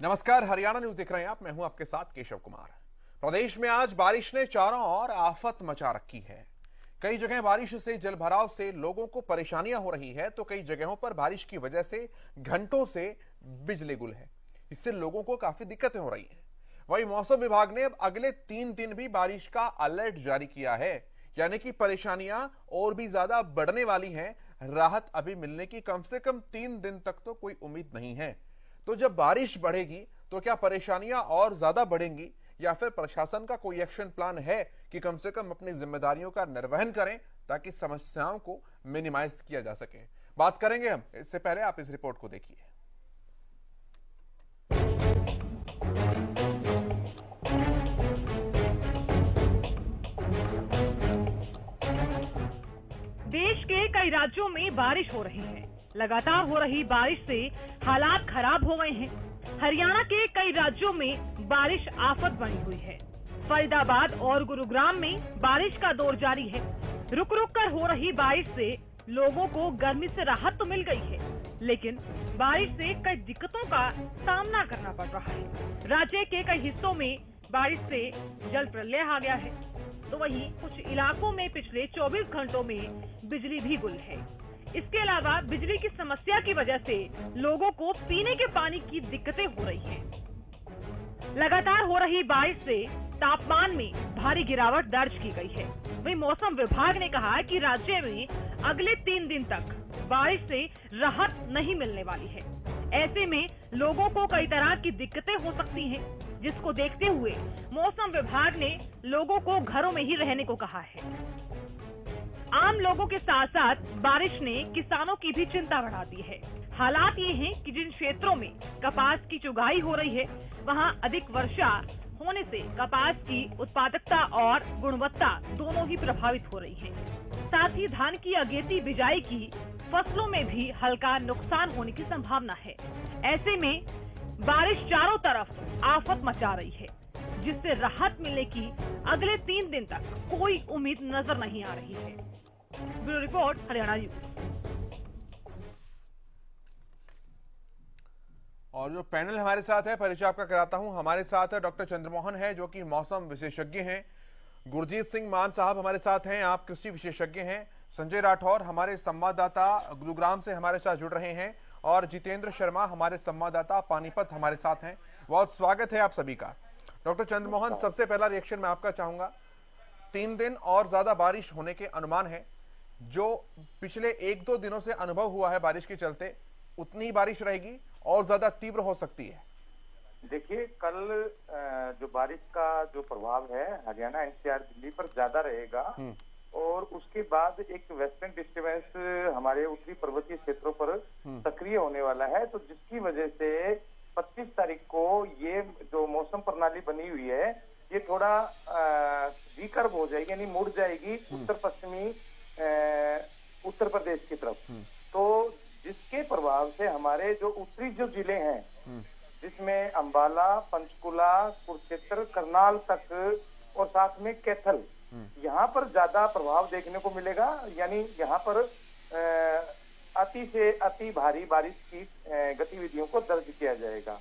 नमस्कार, हरियाणा न्यूज देख रहे हैं आप। मैं हूं आपके साथ केशव कुमार। प्रदेश में आज बारिश ने चारों ओर आफत मचा रखी है। कई जगह बारिश से जलभराव से लोगों को परेशानियां हो रही है, तो कई जगहों पर बारिश की वजह से घंटों से बिजली गुल है। इससे लोगों को काफी दिक्कतें हो रही हैं। वहीं मौसम विभाग ने अब अगले 3 दिन भी बारिश का अलर्ट जारी किया है, यानी कि परेशानियां और भी ज्यादा बढ़ने वाली हैं। राहत अभी मिलने की कम से कम 3 दिन तक तो कोई उम्मीद नहीं है। तो जब बारिश बढ़ेगी तो क्या परेशानियां और ज्यादा बढ़ेंगी, या फिर प्रशासन का कोई एक्शन प्लान है कि कम से कम अपनी जिम्मेदारियों का निर्वहन करें ताकि समस्याओं को मिनिमाइज किया जा सके? बात करेंगे हम। इससे पहले आप इस रिपोर्ट को देखिए। देश के कई राज्यों में बारिश हो रही है। लगातार हो रही बारिश से हालात खराब हो गए हैं। हरियाणा के कई राज्यों में बारिश आफत बनी हुई है। फरीदाबाद और गुरुग्राम में बारिश का दौर जारी है। रुक रुक कर हो रही बारिश से लोगों को गर्मी से राहत तो मिल गई है, लेकिन बारिश से कई दिक्कतों का सामना करना पड़ रहा है। राज्य के कई हिस्सों में बारिश से जल प्रलय आ गया है, तो वहीं कुछ इलाकों में पिछले 24 घंटों में बिजली भी गुल है। इसके अलावा बिजली की समस्या की वजह से लोगों को पीने के पानी की दिक्कतें हो रही हैं। लगातार हो रही बारिश से तापमान में भारी गिरावट दर्ज की गई है। वहीं मौसम विभाग ने कहा कि राज्य में अगले 3 दिन तक बारिश से राहत नहीं मिलने वाली है। ऐसे में लोगों को कई तरह की दिक्कतें हो सकती हैं, जिसको देखते हुए मौसम विभाग ने लोगों को घरों में ही रहने को कहा है। आम लोगों के साथ साथ बारिश ने किसानों की भी चिंता बढ़ा दी है। हालात ये हैं कि जिन क्षेत्रों में कपास की चुगाई हो रही है, वहां अधिक वर्षा होने से कपास की उत्पादकता और गुणवत्ता दोनों ही प्रभावित हो रही है। साथ ही धान की अगेती बिजाई की फसलों में भी हल्का नुकसान होने की संभावना है। ऐसे में बारिश चारों तरफ आफत मचा रही है, जिससे राहत मिलने की अगले 3 दिन तक कोई उम्मीद नजर नहीं आ रही है। Bureau report, Haryana news. और जो पैनल हमारे साथ है, परिचय आपका कराता हूं। हमारे साथ है डॉक्टर चंद्रमोहन है, जो कि मौसम विशेषज्ञ हैं। गुरजीत सिंह मान साहब हमारे साथ हैं, आप कृषि विशेषज्ञ हैं। संजय राठौर हमारे संवाददाता गुरुग्राम से हमारे साथ जुड़ रहे हैं, और जितेंद्र शर्मा हमारे संवाददाता पानीपत हमारे साथ हैं। बहुत स्वागत है आप सभी का। डॉक्टर चंद्रमोहन, सबसे पहला रिएक्शन मैं आपका चाहूंगा। 3 दिन और ज्यादा बारिश होने के अनुमान है। जो पिछले 1-2 दिनों से अनुभव हुआ है बारिश के चलते, उतनी ही बारिश रहेगी और ज्यादा तीव्र हो सकती है? देखिए, कल जो बारिश का जो प्रभाव है हरियाणा एनसीआर दिल्ली पर ज्यादा रहेगा, और उसके बाद एक वेस्टर्न डिस्टर्बेंस हमारे उत्तरी पर्वतीय क्षेत्रों पर सक्रिय होने वाला है। तो जिसकी वजह से 25 तारीख को ये जो मौसम प्रणाली बनी हुई है, ये थोड़ा रिकर्व हो जाएगी, यानी मुड़ जाएगी उत्तर पश्चिमी उत्तर प्रदेश की तरफ। तो जिसके प्रभाव से हमारे जो उत्तरी जो जिले हैं, जिसमें अंबाला, पंचकुला, कुरुक्षेत्र, करनाल तक और साथ में कैथल, यहाँ पर ज्यादा प्रभाव देखने को मिलेगा। यानी यहाँ पर अति से अति भारी बारिश की गतिविधियों को दर्ज किया जाएगा।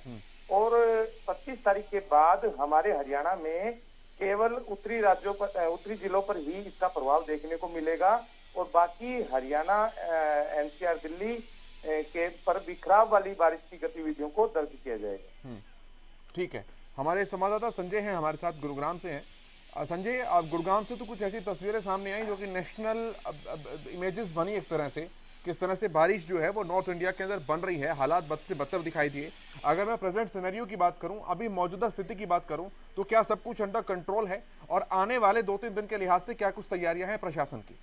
और 25 तारीख के बाद हमारे हरियाणा में केवल उत्तरी राज्यों पर, उत्तरी जिलों पर ही इसका प्रभाव देखने को मिलेगा, और बाकी हरियाणा एनसीआर दिल्ली के पर बिखराव वाली बारिश की गतिविधियों को दर्ज किया जाएगा। ठीक है, हमारे संवाददाता संजय हैं हमारे साथ, गुरुग्राम से हैं। संजय, आप गुरुग्राम से तो कुछ ऐसी तस्वीरें सामने आई जो कि नेशनल इमेजेस बनी एक तरह से, किस तरह से बारिश जो है वो नॉर्थ इंडिया के अंदर बन रही है। हालात बद से बदतर दिखाई दिए। अगर मैं प्रेजेंट सिनेरियो की बात करूं, अभी मौजूदा स्थिति की बात करूं, तो क्या सब कुछ अंडर कंट्रोल है, और आने वाले 2-3 दिन के लिहाज से क्या कुछ तैयारियां हैं प्रशासन की?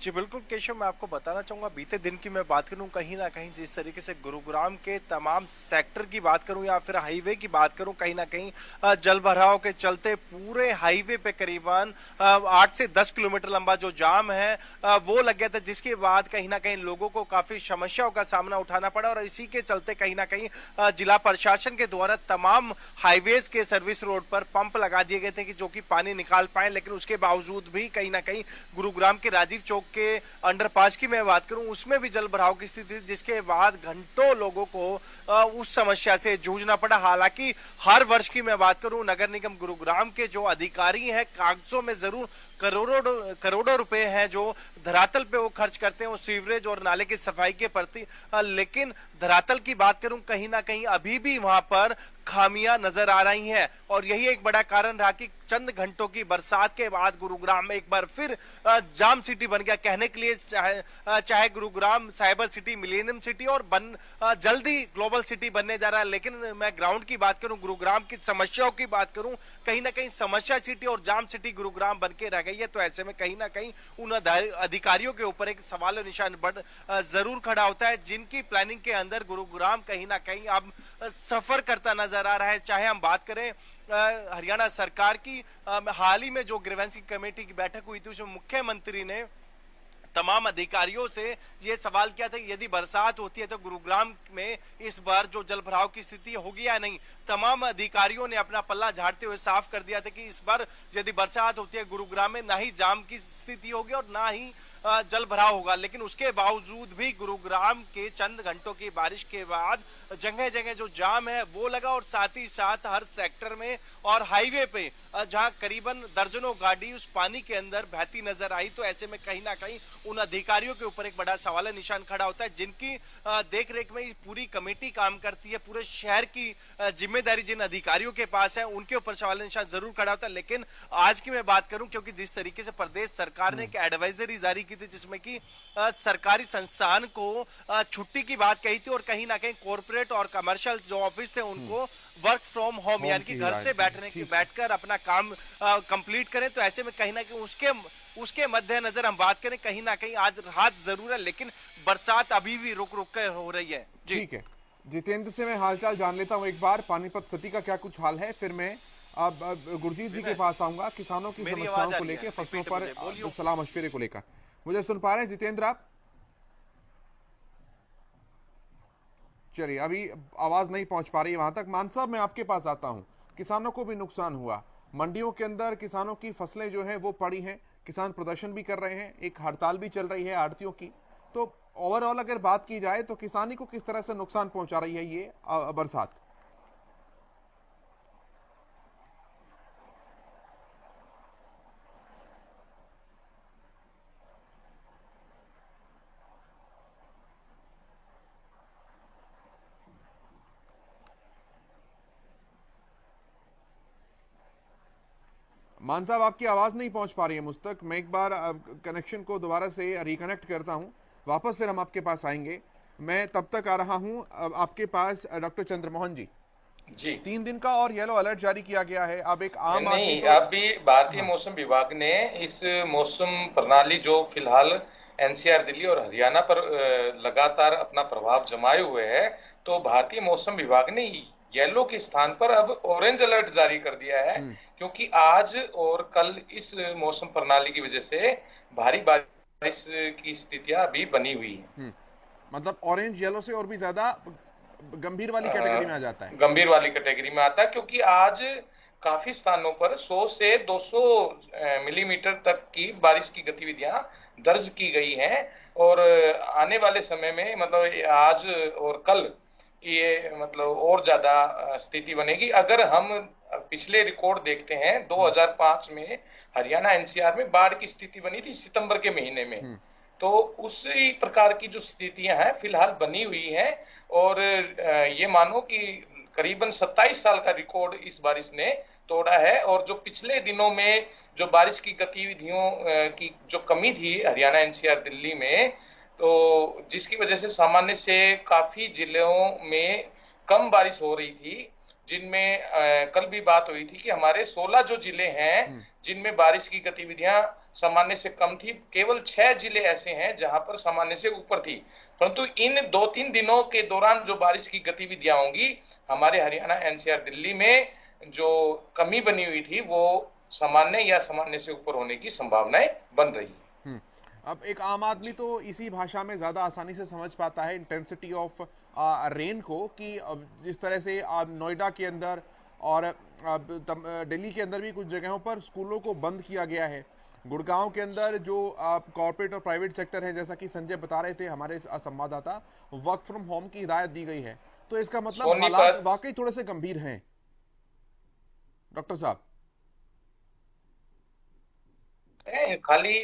जी बिल्कुल केशव, मैं आपको बताना चाहूंगा, बीते दिन की मैं बात करूं, कहीं ना कहीं जिस तरीके से गुरुग्राम के तमाम सेक्टर की बात करूं या फिर हाईवे की बात करूं, कहीं ना कहीं जल भराव के चलते पूरे हाईवे पे करीबन 8 से 10 किलोमीटर लंबा जो जाम है वो लग गया था, जिसके बाद कहीं ना कहीं लोगों को काफी समस्याओं का सामना उठाना पड़ा। और इसी के चलते कहीं ना कहीं जिला प्रशासन के द्वारा तमाम हाईवेज के सर्विस रोड पर पंप लगा दिए गए थे कि जो कि पानी निकाल पाए, लेकिन उसके बावजूद भी कहीं ना कहीं गुरुग्राम के राजीव चौक के अंडरपास की मैं बात करूं, उसमें भी जल भराव की स्थिति, जिसके बाद घंटों लोगों को उस समस्या से जूझना पड़ा। हालांकि हर वर्ष की मैं बात करूं, नगर निगम गुरुग्राम के जो अधिकारी हैं, कागजों में जरूर करोड़ों रुपए हैं जो धरातल पे वो खर्च करते हैं वो सीवरेज और नाले की सफाई के प्रति, लेकिन धरातल की बात करूं, कहीं ना कहीं अभी भी वहां पर खामियां नजर आ रही हैं। और यही एक बड़ा कारण रहा कि चंद घंटों की बरसात के बाद गुरुग्राम में एक बार फिर जाम सिटी बन गया। कहने के लिए चाहे Gurugram cyber city, millennium city और जल्दी ग्लोबल सिटी बनने जा रहा है, लेकिन मैं ग्राउंड की बात करूं, गुरुग्राम की समस्याओं की बात करूं, कहीं ना कहीं समस्या सिटी और जाम सिटी गुरुग्राम बन के रह गई है। तो ऐसे में कहीं ना कहीं उन अधिकारियों के ऊपर एक सवाल निशान जरूर खड़ा होता है, जिनकी प्लानिंग के अंदर गुरुग्राम कहीं ना कहीं अब सफर करता नजर आ रहा है। चाहे हम बात करें हरियाणा सरकार की, हाल ही में जो ग्रीवेंस की कमेटी की बैठक हुई थी, उसमें मुख्यमंत्री ने तमाम अधिकारियों से यह सवाल किया था कि यदि बरसात होती है तो गुरुग्राम में इस बार जो जल भराव की स्थिति होगी या नहीं। तमाम अधिकारियों ने अपना पल्ला झाड़ते हुए साफ कर दिया था कि इस बार यदि बरसात होती है गुरुग्राम में, ना ही जाम की स्थिति होगी और ना ही जल भराव होगा। लेकिन उसके बावजूद भी गुरुग्राम के चंद घंटों की बारिश के बाद जगह जगह जो जाम है वो लगा, और साथ ही साथ हर सेक्टर में और हाईवे पे जहां करीबन दर्जनों गाड़ी उस पानी के अंदर बहती नजर आई। तो ऐसे में कहीं ना कहीं उन अधिकारियों के ऊपर एक बड़ा सवाल निशान खड़ा होता है, जिनकी देखरेख में पूरी कमेटी काम करती है। पूरे शहर की जिम्मेदारी जिन अधिकारियों के पास है, उनके ऊपर सवाल निशान जरूर खड़ा होता है। लेकिन आज की मैं बात करूं, क्योंकि जिस तरीके से प्रदेश सरकार ने एक एडवाइजरी जारी की थी, जिसमें कि सरकारी संस्थान को छुट्टी की बात कही थी, और कहीं ना कहीं कॉर्पोरेट और कमर्शियल जो ऑफिस थे उनको वर्क फ्रॉम होम यानी कि घर से बैठकर अपना काम कंप्लीट करें। तो ऐसे में कहीं ना कहीं उसके मद्देनजर हम बात करें, कहीं ना कहीं आज राहत जरूर है, लेकिन बरसात अभी भी रुक रुक कर हो रही है। ठीक है, जितेंद्र से मैं हालचाल जान लेता हूं एक बार, पानीपत सिटी का क्या कुछ हाल है, फिर मैं अब गुरजीत जी के पास आऊंगा किसानों की समस्याओं को लेकर, फसलों पर सलाह मशवरे को लेकर। मुझे सुन पा रहे हैं जितेंद्र आप? चलिए, अभी आवाज नहीं पहुंच पा रही है वहां तक। मान साहब, मैं आपके पास आता हूं। किसानों को भी नुकसान हुआ, मंडियों के अंदर किसानों की फसलें जो हैं वो पड़ी हैं, किसान प्रदर्शन भी कर रहे हैं, एक हड़ताल भी चल रही है आड़तियों की। तो ओवरऑल अगर बात की जाए तो किसानी को किस तरह से नुकसान पहुंचा रही है ये बरसात? मान साहब, आपकी आवाज नहीं पहुंच पा रही है मुझ तक। मैं एक बार कनेक्शन को दोबारा से रिकनेक्ट करता हूं, वापस फिर हम आपके पास आएंगे। मैं तब तक आ रहा हूं आपके पास डॉक्टर चंद्रमोहन जी। जी, 3 दिन का और येलो अलर्ट जारी किया गया है। अब एक आम नहीं, अभी भारतीय मौसम विभाग ने इस मौसम प्रणाली जो फिलहाल एनसीआर दिल्ली और हरियाणा पर लगातार अपना प्रभाव जमाए हुए है, तो भारतीय मौसम विभाग ने येलो के स्थान पर अब ऑरेंज अलर्ट जारी कर दिया है, क्योंकि आज और कल इस मौसम प्रणाली की वजह से भारी बारिश की स्थितियां अभी बनी हुई है। मतलब ऑरेंज येलो से और भी ज्यादा गंभीर वाली कैटेगरी में आ जाता है। गंभीर वाली कैटेगरी में आता है, क्योंकि आज काफी स्थानों पर 100 से 200 मिलीमीटर तक की बारिश की गतिविधियां दर्ज की गई हैं, और आने वाले समय में मतलब आज और कल ये मतलब और ज्यादा स्थिति बनेगी। अगर हम पिछले रिकॉर्ड देखते हैं, 2005 में हरियाणा एनसीआर में बाढ़ की स्थिति बनी थी सितंबर के महीने में, तो उसी प्रकार की जो स्थितियां हैं फिलहाल बनी हुई हैं, और ये मानो कि करीबन 27 साल का रिकॉर्ड इस बारिश ने तोड़ा है। और जो पिछले दिनों में जो बारिश की गतिविधियों की जो कमी थी हरियाणा एनसीआर दिल्ली में, तो जिसकी वजह से सामान्य से काफी जिलों में कम बारिश हो रही थी, जिनमें कल भी बात हुई थी कि हमारे 16 जो जिले हैं जिनमें बारिश की गतिविधियां सामान्य से कम थी, केवल 6 जिले ऐसे हैं जहां पर सामान्य से ऊपर थी। परंतु इन 2-3 दिनों के दौरान जो बारिश की गतिविधियां होंगी, हमारे हरियाणा एनसीआर दिल्ली में जो कमी बनी हुई थी वो सामान्य या सामान्य से ऊपर होने की संभावनाएं बन रही है। अब एक आम आदमी तो इसी भाषा में ज्यादा आसानी से समझ पाता है इंटेंसिटी ऑफ रेन को, कि जिस तरह से नोएडा के अंदर और दिल्ली के अंदर भी कुछ जगहों पर स्कूलों को बंद किया गया है। गुड़गांव के अंदर जो कॉर्पोरेट और प्राइवेट सेक्टर है, जैसा कि संजय बता रहे थे हमारे संवाददाता, वर्क फ्रॉम होम की हिदायत दी गई है, तो इसका मतलब हालात वाकई थोड़े से गंभीर हैं डॉक्टर साहब। खाली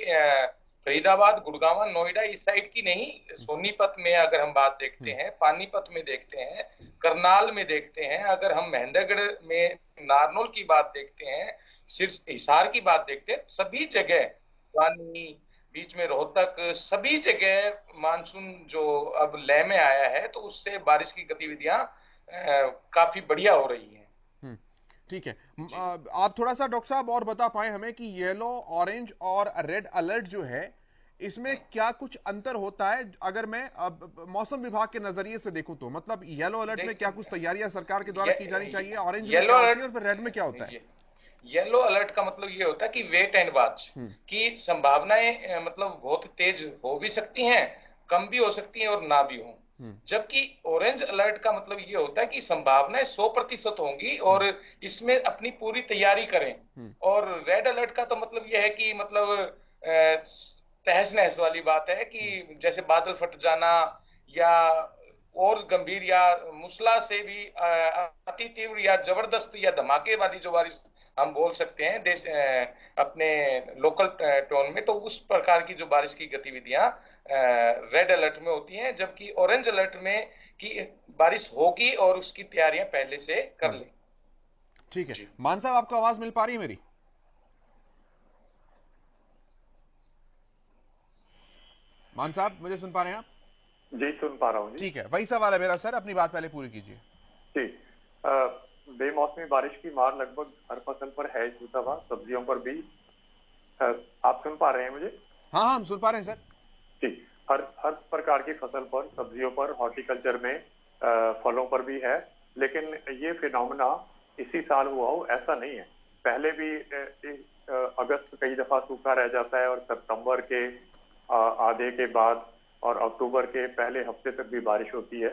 फरीदाबाद, गुड़गांव, नोएडा इस साइड की नहीं, सोनीपत में अगर हम बात देखते हैं, पानीपत में देखते हैं, करनाल में देखते हैं, अगर हम महेंद्रगढ़ में नारनौल की बात देखते हैं, हिसार की बात देखते हैं, सभी जगह पानी, बीच में रोहतक, सभी जगह मानसून जो अब लय में आया है, तो उससे बारिश की गतिविधियां काफी बढ़िया हो रही है। ठीक है, आप थोड़ा सा डॉक्टर साहब और बता पाए हमें कि येलो, ऑरेंज और रेड अलर्ट जो है, इसमें क्या कुछ अंतर होता है? अगर मैं अब मौसम विभाग के नजरिए से देखूं तो मतलब येलो अलर्ट में क्या कुछ तैयारियां सरकार के द्वारा की जानी चाहिए, ऑरेंज में क्या होती है और फिर रेड में क्या होता है? येलो अलर्ट का मतलब ये होता है कि वेट एंड वॉच की संभावनाएं मतलब बहुत तेज हो भी सकती हैं, कम भी हो सकती हैं और ना भी हो। जबकि ऑरेंज अलर्ट का मतलब ये होता है कि संभावनाएं 100% होंगी और इसमें अपनी पूरी तैयारी करें। और रेड अलर्ट का तो मतलब ये है कि मतलब तहस नहस वाली बात है कि जैसे बादल फट जाना या और गंभीर या मूसला से भी अति तीव्र या जबरदस्त या धमाके वाली जो बारिश हम बोल सकते हैं देश अपने लोकल टोन में, तो उस प्रकार की जो बारिश की गतिविधियां रेड अलर्ट में होती हैं, जबकि ऑरेंज अलर्ट में की बारिश होगी और उसकी तैयारियां पहले से कर लें। ठीक है, मान साहब आपको आवाज मिल पा रही है मेरी? मान साहब मुझे सुन पा रहे हैं आप? जी सुन पा रहा हूँ जी। ठीक है, वही सवाल है मेरा सर, अपनी बात पहले पूरी कीजिए। जी, बेमौसमी बारिश की मार लगभग हर फसल पर है इस दफा, सब्जियों पर भी। आप सुन पा रहे हैं मुझे? हाँ हम सुन पा रहे हैं सर जी। हर प्रकार की फसल पर, सब्जियों पर, हॉर्टिकल्चर में, फलों पर भी है। लेकिन ये फिनोमेना इसी साल हुआ हो ऐसा नहीं है। पहले भी अगस्त कई दफा सूखा रह जाता है और सितंबर के आधे के बाद और अक्टूबर के पहले हफ्ते तक भी बारिश होती है।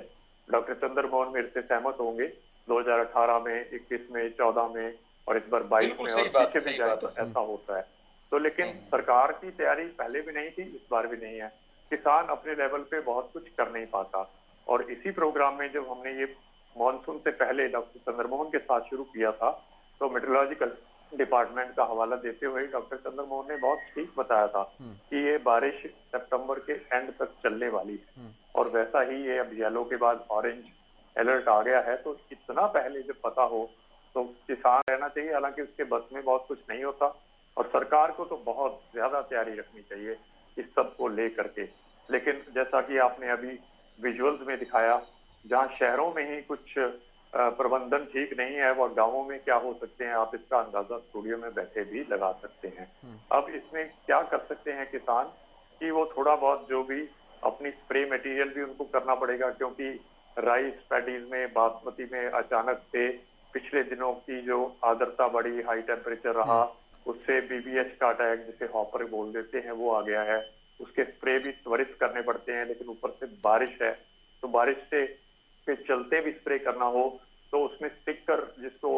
डॉक्टर चंद्र मोहन मेरे से सहमत होंगे, 2018 में, 21 में, 14 में और इस बार 22 में और पीछे भी जाए तो ऐसा होता है। तो लेकिन सरकार की तैयारी पहले भी नहीं थी, इस बार भी नहीं है। किसान अपने लेवल पे बहुत कुछ कर नहीं पाता। और इसी प्रोग्राम में जब हमने ये मानसून से पहले डॉक्टर चंद्रमोहन के साथ शुरू किया था, तो मेट्रोलॉजिकल डिपार्टमेंट का हवाला देते हुए डॉक्टर चंद्रमोहन ने बहुत ठीक बताया था कि ये बारिश सितंबर के एंड तक चलने वाली है। और वैसा ही ये अब येलो के बाद ऑरेंज अलर्ट आ गया है। तो इतना पहले जब पता हो तो किसान रहना चाहिए, हालांकि उसके बस में बहुत कुछ नहीं होता। और सरकार को तो बहुत ज्यादा तैयारी रखनी चाहिए इस सब को लेकर के। लेकिन जैसा कि आपने अभी विजुअल्स में दिखाया, जहां शहरों में ही कुछ प्रबंधन ठीक नहीं है, वह गांवों में क्या हो सकते हैं, आप इसका अंदाजा स्टूडियो में बैठे भी लगा सकते हैं। अब इसमें क्या कर सकते हैं किसान कि वो थोड़ा बहुत जो भी अपनी स्प्रे मटेरियल भी उनको करना पड़ेगा, क्योंकि राइस पैडीज में, बासमती में अचानक से पिछले दिनों की जो आर्द्रता बढ़ी, हाई टेम्परेचर रहा, उससे बीबीएच का अटैक जिसे हॉपर बोल देते हैं वो आ गया है। उसके स्प्रे भी त्वरित करने पड़ते हैं, लेकिन ऊपर से बारिश है, तो बारिश से के चलते भी स्प्रे करना हो तो उसमें स्टिकर, जिसको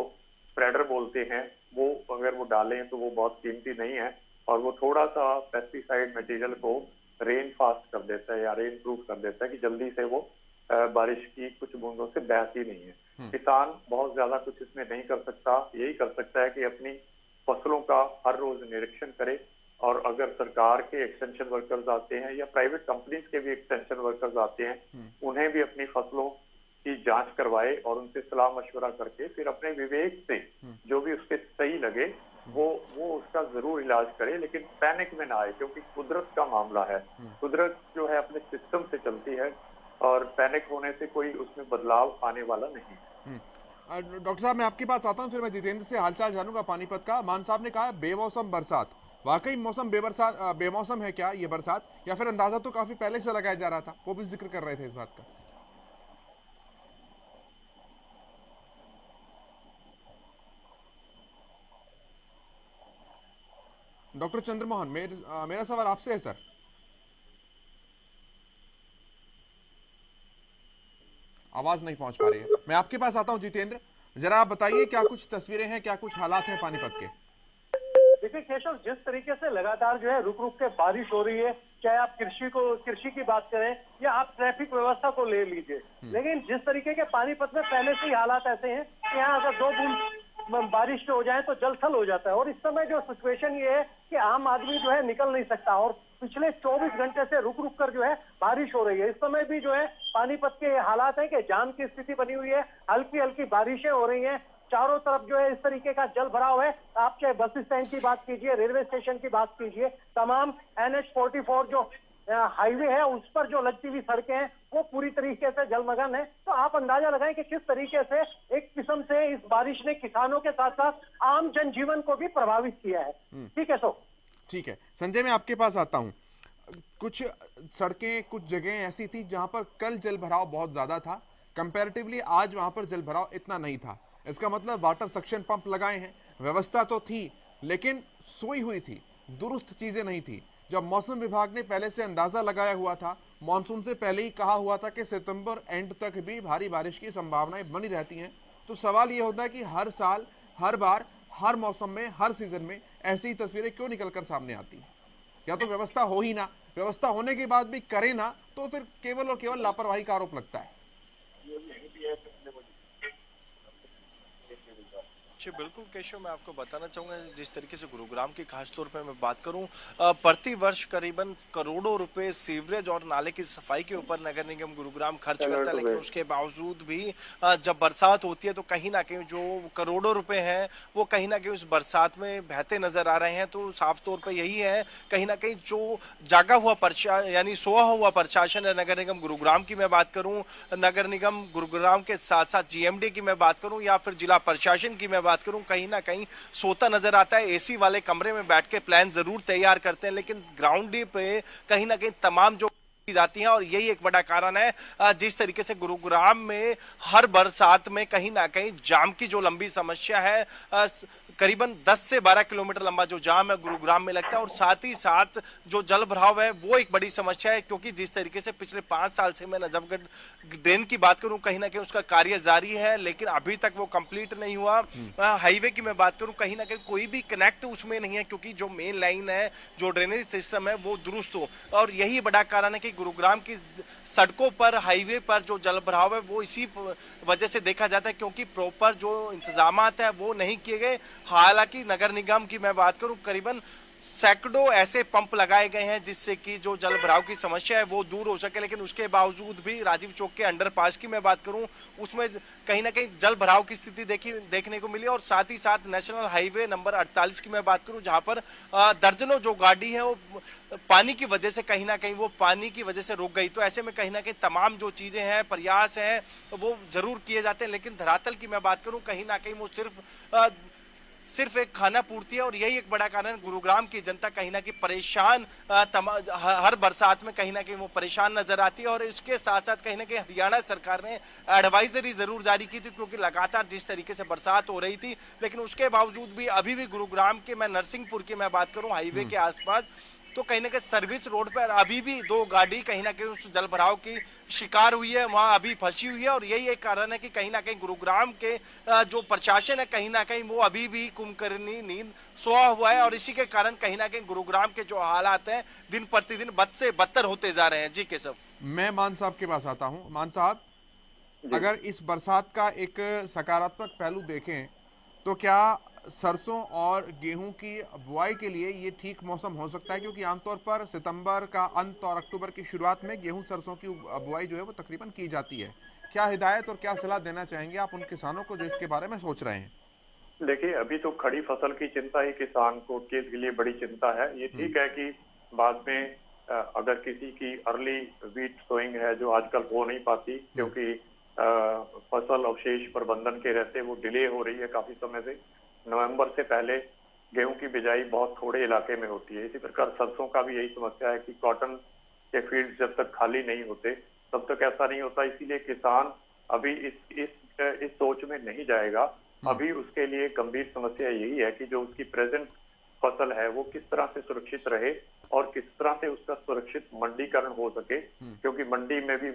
स्प्रेडर बोलते हैं, वो अगर वो डालें तो वो बहुत कीमती नहीं है। और वो थोड़ा सा पेस्टिसाइड मटेरियल को रेन फास्ट कर देता है या रेन प्रूफ कर देता है कि जल्दी से वो बारिश की कुछ बूंदों से बहती नहीं है। किसान बहुत ज्यादा कुछ इसमें नहीं कर सकता। यही कर सकता है कि अपनी फसलों का हर रोज निरीक्षण करे, और अगर सरकार के एक्सटेंशन वर्कर्स आते हैं या प्राइवेट कंपनीज के भी एक्सटेंशन वर्कर्स आते हैं, उन्हें भी अपनी फसलों की जांच करवाए और उनसे सलाह मशवरा करके फिर अपने विवेक से जो भी उसके सही लगे वो उसका जरूर इलाज करे। लेकिन पैनिक में ना आए, क्योंकि कुदरत का मामला है। कुदरत जो है अपने सिस्टम से चलती है और पैनिक होने से कोई उसमें बदलाव आने वाला नहीं। डॉक्टर साहब मैं आपके पास आता हूं, फिर मैं जितेंद्र से हालचाल जानूंगा पानीपत का। मान साहब ने कहा बेमौसम बरसात, वाकई मौसम बेमौसम है क्या ये बरसात, या फिर अंदाजा तो काफी पहले से लगाया जा रहा था? वो भी जिक्र कर रहे थे इस बात का। डॉक्टर चंद्रमोहन, मेरा सवाल आपसे है सर। आवाज नहीं पहुंच पा रही है। मैं आपके पास आता हूं जितेंद्र, जरा आप बताइए क्या कुछ तस्वीरें हैं, क्या कुछ हालात हैं पानीपत के? देखिए केशव, जिस तरीके से लगातार जो है रुक रुक के बारिश हो रही है, चाहे आप कृषि की बात करें या आप ट्रैफिक व्यवस्था को ले लीजिए, लेकिन जिस तरीके के पानीपत में पहले से ही हालात ऐसे हैं कि यहाँ अगर 2 बूंद बारिश हो जाए तो जलथल हो जाता है। और इस समय जो सिचुएशन ये है कि आम आदमी जो है निकल नहीं सकता, और पिछले 24 घंटे से रुक रुक कर जो है बारिश हो रही है। इस समय भी जो है पानीपत के हालात है कि जाम की स्थिति बनी हुई है, हल्की हल्की बारिशें हो रही हैं, चारों तरफ जो है इस तरीके का जल भराव है। आप चाहे बस स्टैंड की बात कीजिए, रेलवे स्टेशन की बात कीजिए, तमाम NH-44 जो हाईवे है उस पर जो लगती हुई सड़कें हैं वो पूरी तरीके से जलमग्न है। तो आप अंदाजा लगाएं कि किस तरीके से एक किस्म से इस बारिश ने किसानों के साथ साथ आम जनजीवन को भी प्रभावित किया है। ठीक है ठीक है संजय, मैं आपके पास आता हूं। कुछ सड़कें, कुछ जगह ऐसी थी जहां पर कल जल भराव बहुत ज्यादा था, कंपैरेटिवली आज वहां पर जल भराव इतना नहीं था। इसका मतलब वाटर सक्शन पंप लगाए हैं, व्यवस्था तो थी लेकिन सोई हुई थी, दुरुस्त चीजें नहीं थी। जब मौसम विभाग ने पहले से अंदाजा लगाया हुआ था, मानसून से पहले ही कहा हुआ था कि सितंबर एंड तक भी भारी बारिश की संभावनाएं बनी रहती हैं, तो सवाल यह होता है कि हर साल, हर बार, हर मौसम में, हर सीजन में ऐसी तस्वीरें क्यों निकलकर सामने आती हैं? या तो व्यवस्था हो ही ना, व्यवस्था होने के बाद भी करे ना, तो फिर केवल और केवल लापरवाही का आरोप लगता है। जी बिल्कुल केशव, मैं आपको बताना चाहूंगा जिस तरीके से गुरुग्राम की खास तौर पे मैं बात करूं, प्रति वर्ष करीबन करोड़ों रुपए सीवरेज और नाले की सफाई के ऊपर नगर निगम गुरुग्राम खर्च करता है, लेकिन उसके बावजूद भी जब बरसात होती है तो कहीं ना कहीं जो करोड़ों रुपए हैं वो कहीं ना कहीं उस बरसात में बहते नजर आ रहे हैं। तो साफ तौर पर यही है, कहीं ना कहीं जो जागा हुआ यानी सोया हुआ प्रशासन है नगर निगम गुरुग्राम की मैं बात करूं, नगर निगम गुरुग्राम के साथ साथ GMD की मैं बात करूं या फिर जिला प्रशासन की मैं बात करूं, कहीं ना कहीं सोता नजर आता है। AC वाले कमरे में बैठ के प्लान जरूर तैयार करते हैं, लेकिन ग्राउंड पे कहीं ना कहीं तमाम जो जाती हैं, और यही एक बड़ा कारण है जिस तरीके से गुरुग्राम में हर बरसात में कहीं ना कहीं जाम की जो लंबी समस्या है, करीबन 10 से 12 किलोमीटर लंबा जो जाम है गुरुग्राम में लगता है, और साथ ही साथ जो जल भराव है वो एक बड़ी समस्या है, क्योंकि जिस तरीके से पिछले 5 साल से मैं नजफगढ़ ड्रेन की बात करूं, कहीं ना कहीं उसका कार्य जारी है लेकिन अभी तक वो कंप्लीट नहीं हुआ। हाईवे की मैं बात करूं, कहीं ना कहीं कोई भी कनेक्ट उसमें नहीं है, क्योंकि जो मेन लाइन है, जो ड्रेनेज सिस्टम है वो दुरुस्त हो, और यही बड़ा कारण है कि गुरुग्राम की सड़कों पर, हाईवे पर जो जल भराव है वो इसी वजह से देखा जाता है, क्योंकि प्रॉपर जो इंतजामात है वो नहीं किए गए। हालांकि नगर निगम की मैं बात करूं, करीबन सैकड़ों ऐसे पंप लगाए गए हैं जिससे कि जो जल भराव की समस्या है वो दूर हो सके, लेकिन उसके बावजूद भी राजीव चौक के अंडरपास की मैं बात करूं, उसमें कहीं ना कहीं जल भराव की स्थिति देखने को मिली। और साथ ही साथ नेशनल हाईवे नंबर 48 की मैं बात करूं, जहां पर दर्जनों जो गाड़ी है वो पानी की वजह से कहीं ना कहीं वो पानी की वजह से रुक गई। तो ऐसे में कहीं ना कहीं तमाम जो चीजें हैं, प्रयास हैं, वो जरूर किए जाते हैं, लेकिन धरातल की मैं बात करूं, कहीं ना कहीं वो सिर्फ एक खाना पूर्ति है, और यही एक बड़ा कारण गुरुग्राम की जनता कहीं ना कहीं परेशान, हर बरसात में कहीं ना कहीं वो परेशान नजर आती है। और इसके साथ साथ कहीं ना कहीं हरियाणा सरकार ने एडवाइजरी जरूर जारी की थी, क्योंकि लगातार जिस तरीके से बरसात हो रही थी, लेकिन उसके बावजूद भी अभी भी गुरुग्राम के, मैं नरसिंहपुर की मैं बात करूं, हाईवे के आसपास, तो कहीं ना कहीं सर्विस रोड पर अभी भी 2 गाड़ी कहीं ना कहीं उस जल भराव की शिकार हुई है, वहां अभी फंसी हुई है। और यही एक कारण है कि कहीं ना कहीं गुरुग्राम के जो प्रशासन है, कहीं ना कहीं वो अभी भी कुंभकर्णी नींद सोया हुआ है, और इसी के कारण कहीं ना कहीं गुरुग्राम के जो हालात हैं दिन प्रतिदिन बद से बदतर होते जा रहे हैं। जी केशव, मैं मान साहब के पास आता हूं। मान साहब, अगर इस बरसात का एक सकारात्मक पहलू देखें तो क्या सरसों और गेहूं की बुआई के लिए ये ठीक मौसम हो सकता है? क्योंकि आमतौर पर सितंबर का अंत और अक्टूबर की शुरुआत में गेहूं सरसों की बुआई जो है वो तकरीबन की जाती है। क्या हिदायत और क्या सलाह देना चाहेंगे आप उन किसानों को जो इसके बारे में सोच रहे हैं? देखिए, अभी तो खड़ी फसल की चिंता ही किसान को के लिए बड़ी चिंता है। ये ठीक है कि बाद में अगर किसी की अर्ली वीट सोइंग है जो आजकल हो नहीं पाती, क्योंकि फसल अवशेष प्रबंधन के रहते वो डिले हो रही है काफी समय से। नवंबर से पहले गेहूं की बिजाई बहुत थोड़े इलाके में होती है। इसी प्रकार सरसों का भी यही समस्या है कि कॉटन के फील्ड जब तक खाली नहीं होते तब तक ऐसा नहीं होता। इसीलिए किसान अभी इस सोच में नहीं जाएगा। अभी उसके लिए गंभीर समस्या यही है कि जो उसकी प्रेजेंट फसल है वो किस तरह से सुरक्षित रहे और किस तरह से उसका सुरक्षित मंडीकरण हो सके, क्योंकि मंडी में भी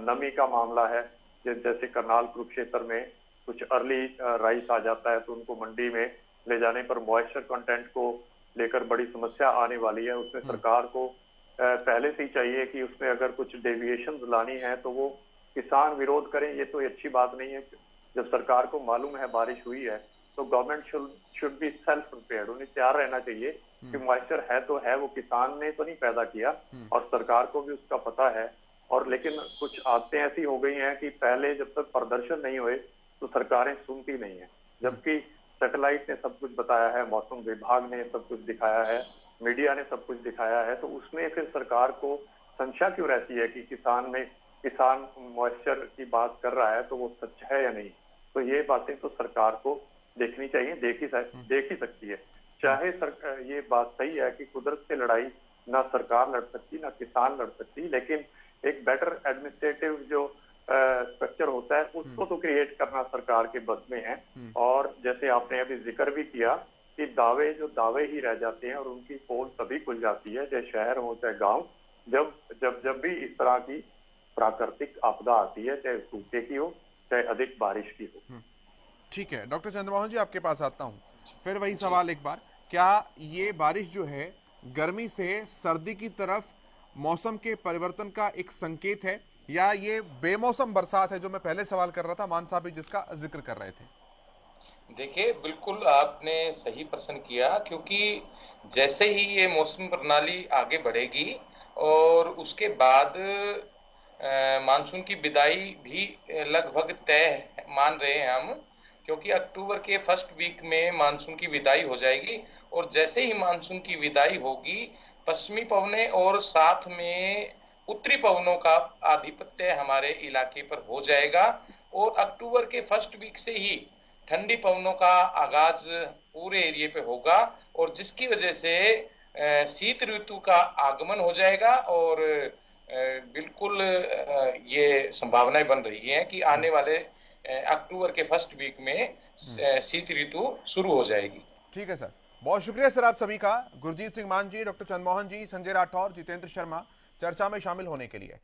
नमी का मामला है। जैसे करनाल कुरुक्षेत्र में कुछ अर्ली राइस आ जाता है तो उनको मंडी में ले जाने पर मॉइस्चर कंटेंट को लेकर बड़ी समस्या आने वाली है। उसमें सरकार को पहले से ही चाहिए कि उसमें अगर कुछ डेविएशन लानी है तो वो किसान विरोध करें, ये तो अच्छी बात नहीं है। जब सरकार को मालूम है बारिश हुई है तो government should be self prepared, उन्हें तैयार रहना चाहिए कि मॉइस्चर है तो है, वो किसान ने तो नहीं पैदा किया और सरकार को भी उसका पता है। और लेकिन कुछ आदतें ऐसी हो गई हैं कि पहले जब तक प्रदर्शन नहीं हुए तो सरकारें सुनती नहीं है, जबकि सैटेलाइट ने सब कुछ बताया है, मौसम विभाग ने सब कुछ दिखाया है, मीडिया ने सब कुछ दिखाया है, तो उसमें फिर सरकार को संशय क्यों रहती है कि किसान मॉइस्चर की बात कर रहा है तो वो सच है या नहीं। तो ये बातें तो सरकार को देखनी चाहिए, देख ही सकती है। चाहे ये बात सही है कि कुदरत से लड़ाई ना सरकार लड़ सकती ना किसान लड़ सकती, लेकिन एक बेटर एडमिनिस्ट्रेटिव जो स्ट्रक्चर होता है उसको तो क्रिएट करना सरकार के बस में है। और जैसे आपने अभी जिक्र भी किया कि दावे ही रह जाते हैं और उनकी पोल तभी खुल जाती है, चाहे शहर हो चाहे गांव, जब भी इस तरह की प्राकृतिक आपदा आती है, चाहे सूखे की हो चाहे अधिक बारिश की हो। ठीक है डॉक्टर चंद्रमोहन जी, आपके पास आता हूँ। फिर वही सवाल एक बार, क्या ये बारिश जो है गर्मी से सर्दी की तरफ मौसम के परिवर्तन का एक संकेत है, या ये बेमौसम बरसात है जो मैं पहले सवाल कर रहा था, मान साहब जिसका जिक्र कर रहे थे? देखिए, बिल्कुल आपने सही प्रश्न किया, क्योंकि जैसे ही ये मौसम प्रणाली आगे बढ़ेगी और उसके बाद मानसून की विदाई भी लगभग तय मान रहे हैं हम, क्योंकि अक्टूबर के फर्स्ट वीक में मानसून की विदाई हो जाएगी। और जैसे ही मानसून की विदाई होगी, पश्चिमी पवनें और साथ में उत्तरी पवनों का आधिपत्य हमारे इलाके पर हो जाएगा और अक्टूबर के फर्स्ट वीक से ही ठंडी पवनों का आगाज पूरे एरिया पे होगा, और जिसकी वजह से शीत ऋतु का आगमन हो जाएगा। और बिल्कुल ये संभावनाएं बन रही हैं कि आने वाले अक्टूबर के फर्स्ट वीक में शीत ऋतु शुरू हो जाएगी। ठीक है सर, बहुत शुक्रिया सर आप सभी का। गुरजीत सिंह मान जी, डॉक्टर चंद्रमोहन जी, संजय राठौर, जितेंद्र शर्मा, चर्चा में शामिल होने के लिए।